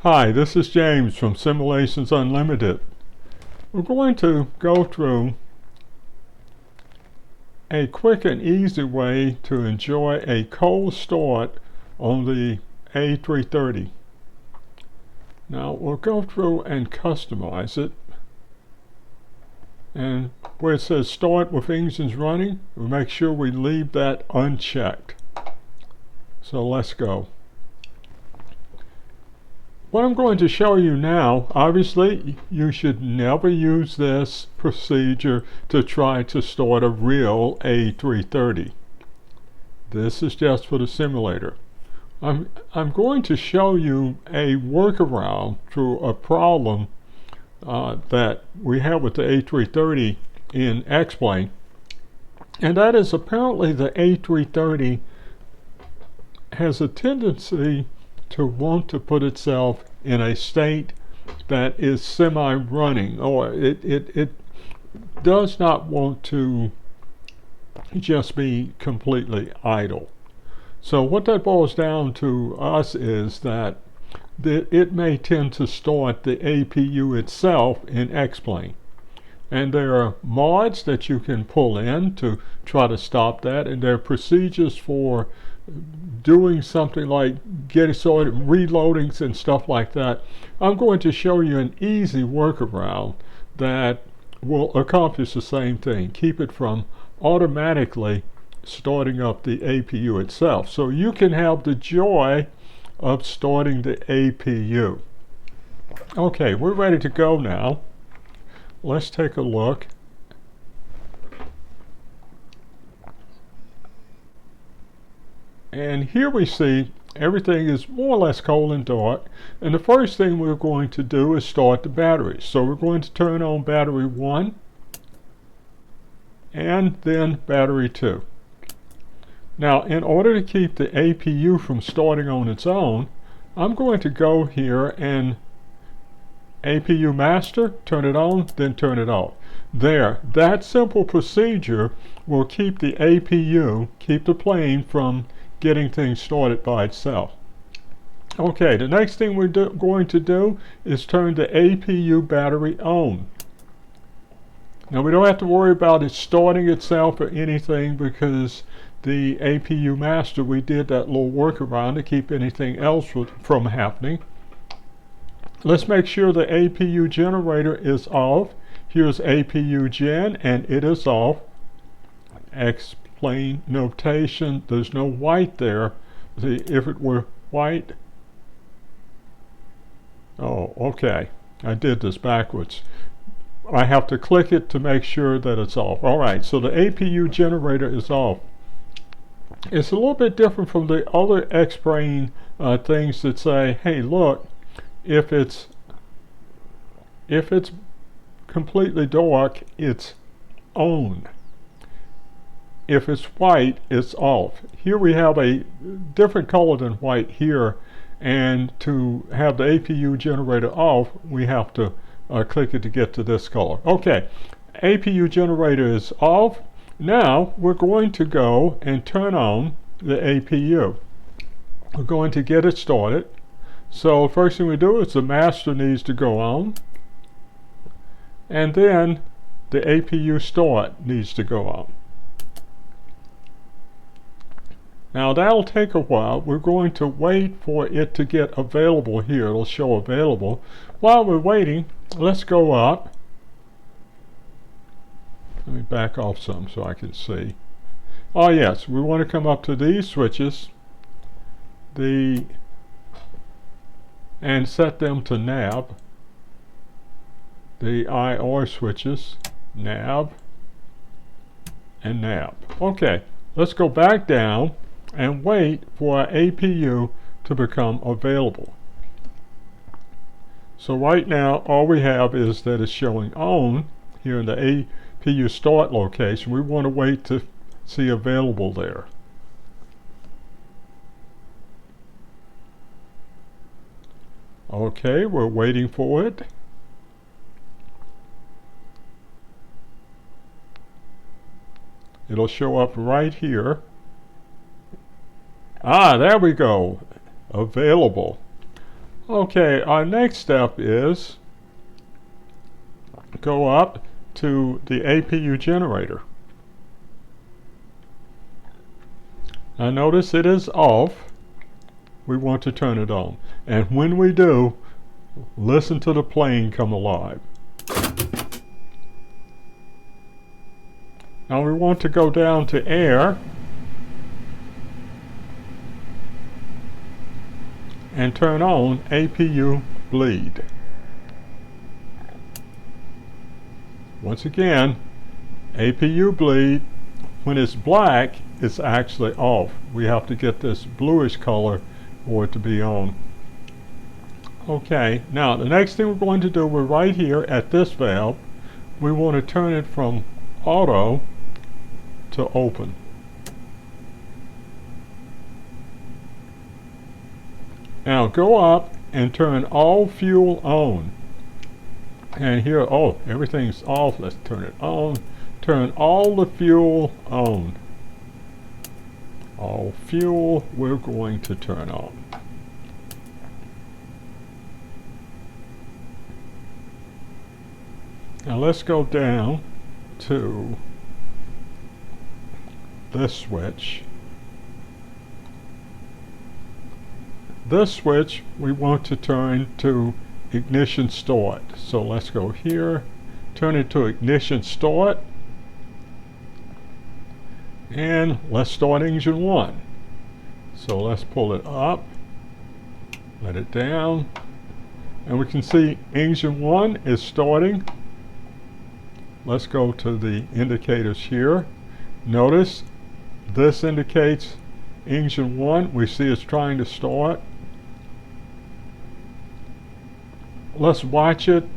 Hi, this is James from Simulations Unlimited. We're going to go through a quick and easy way to enjoy a cold start on the A330. Now we'll go through and customize it, and where it says start with engines running, we'll make sure we leave that unchecked. So let's go. What I'm going to show you now, obviously you should never use this procedure to try to start a real A330. This is just for the simulator. I'm going to show you a workaround through a problem that we have with the A330 in X-Plane, and that is apparently the A330 has a tendency to want to put itself in a state that is semi-running, or it does not want to just be completely idle. So what that boils down to us is that it may tend to start the APU itself in X-Plane. And there are mods that you can pull in to try to stop that, and there are procedures for doing something like getting started, reloadings and stuff like that. I'm going to show you an easy workaround that will accomplish the same thing. Keep it from automatically starting up the APU itself, so you can have the joy of starting the APU. Okay, we're ready to go now. Let's take a look. And here we see everything is more or less cold and dark. And the first thing we're going to do is start the batteries. So we're going to turn on battery 1 and then battery 2. Now, in order to keep the APU from starting on its own, I'm going to go here and APU master, turn it on, then turn it off. There, that simple procedure will keep the APU, keep the plane from getting things started by itself. Okay, the next thing we're going to do is turn the APU battery on. Now we don't have to worry about it starting itself or anything, because the APU master, we did that little workaround to keep anything else from happening. Let's make sure the APU generator is off. Here's APU gen, and it is off. X-Plane notation, there's no white there. See, if it were white, oh, okay, I did this backwards. I have to click it to make sure that it's off. All right, so the APU generator is off. It's a little bit different from the other X-Plane things that say, hey, look, if it's completely dark, it's on. If it's white, it's off. Here we have a different color than white here, and to have the APU generator off, we have to click it to get to this color. Okay, APU generator is off. Now we're going to go and turn on the APU. We're going to get it started. So first thing we do is the master needs to go on, and then the APU start needs to go on. Now that'll take a while. We're going to wait for it to get available here. It'll show available. While we're waiting, let's go up. Let me back off some so I can see. Oh yes, we want to come up to these switches, and set them to nav. The IR switches, nav and nav. Okay, let's go back down and wait for our APU to become available. So right now all we have is that it's showing on here in the APU start location. We want to wait to see available there. Okay, we're waiting for it. It'll show up right here. Ah, there we go. Available. Okay, our next step is go up to the APU generator. Now notice it is off. We want to turn it on. And when we do, listen to the plane come alive. Now we want to go down to air and turn on APU bleed. Once again, APU bleed, when it's black, it's actually off. We have to get this bluish color for it to be on. Okay, now the next thing we're going to do, we're right here at this valve. We want to turn it from auto to open. Now go up and turn all fuel on. And here, oh, everything's off. Let's turn it on. Turn all the fuel on. All fuel we're going to turn on. Now let's go down to this switch. This switch we want to turn to ignition start. So let's go here, turn it to ignition start, and let's start engine 1. So let's pull it up, let it down, and we can see engine 1 is starting. Let's go to the indicators here. Notice this indicates engine 1. We see it's trying to start. Let's watch it.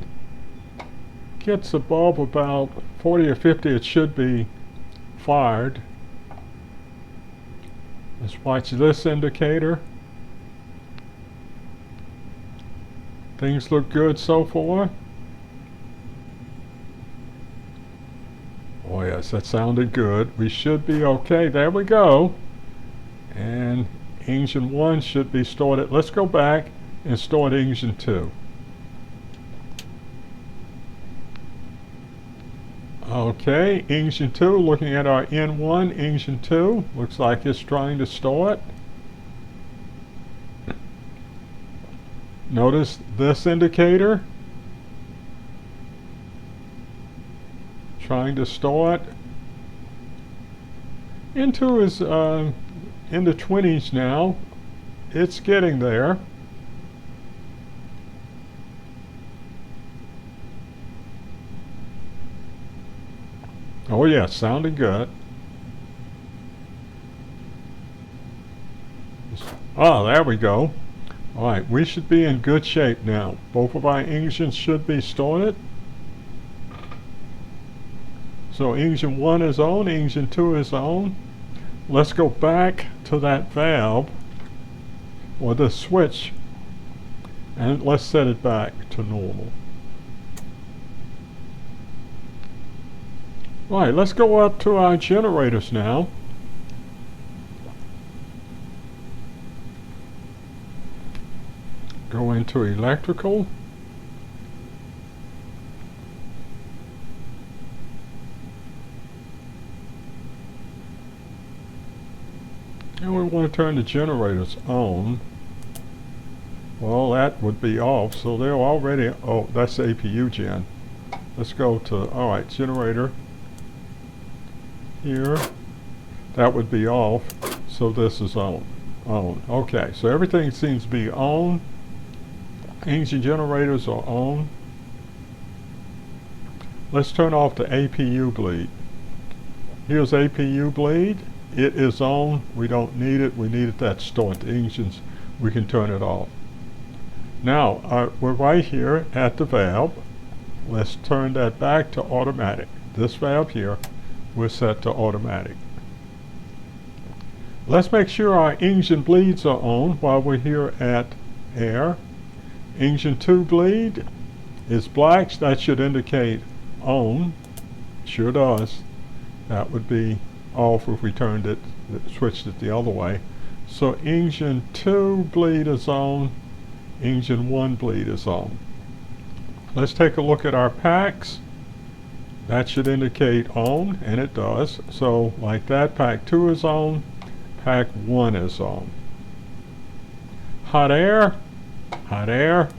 Gets above about 40 or 50, it should be fired. Let's watch this indicator. Things look good so far. Oh yes, that sounded good. We should be okay. There we go. And engine 1 should be started. Let's go back and start engine 2. Okay, engine 2, looking at our N1, engine 2, looks like it's trying to start. Notice this indicator. Trying to start. N2 is in the 20s now. It's getting there. Oh yeah, sounding good. Oh, there we go. Alright, we should be in good shape now. Both of our engines should be started. So engine 1 is on, engine 2 is on. Let's go back to that valve, or the switch, and let's set it back to normal. Right, let's go up to our generators now. Go into electrical. And we want to turn the generators on. Well, that would be off, so they're already, oh, that's APU gen. Let's go to, alright, generator. Here, that would be off, so this is on. Okay, so everything seems to be on. Engine generators are on. Let's turn off the APU bleed. Here's APU bleed. It is on. We don't need it. We needed that start the engines. We can turn it off. Now, we're right here at the valve. Let's turn that back to automatic. This valve here, we're set to automatic. Let's make sure our engine bleeds are on while we're here at air. Engine 2 bleed is black. That should indicate on. Sure does. That would be off if we turned it, switched it the other way. So engine 2 bleed is on. engine 1 bleed is on. Let's take a look at our packs. That should indicate on, and it does. So like that, pack 2 is on, pack 1 is on. Hot air, hot air.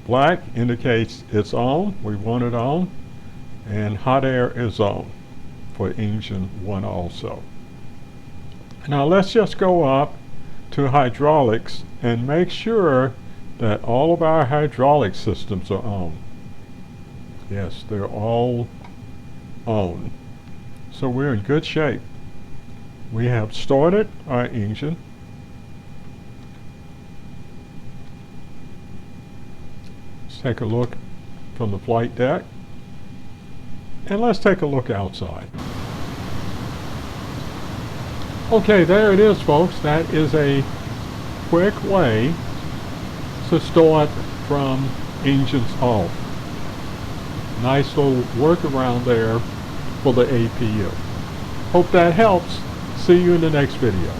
Black indicates it's on, we want it on, and hot air is on for engine 1 also. Now let's just go up to hydraulics and make sure that all of our hydraulic systems are on. Yes, they're all on. So we're in good shape. We have started our engine. Let's take a look from the flight deck. And let's take a look outside. Okay, there it is, folks. That is a quick way to start from engines off. Nice little workaround there for the APU. Hope that helps. See you in the next video.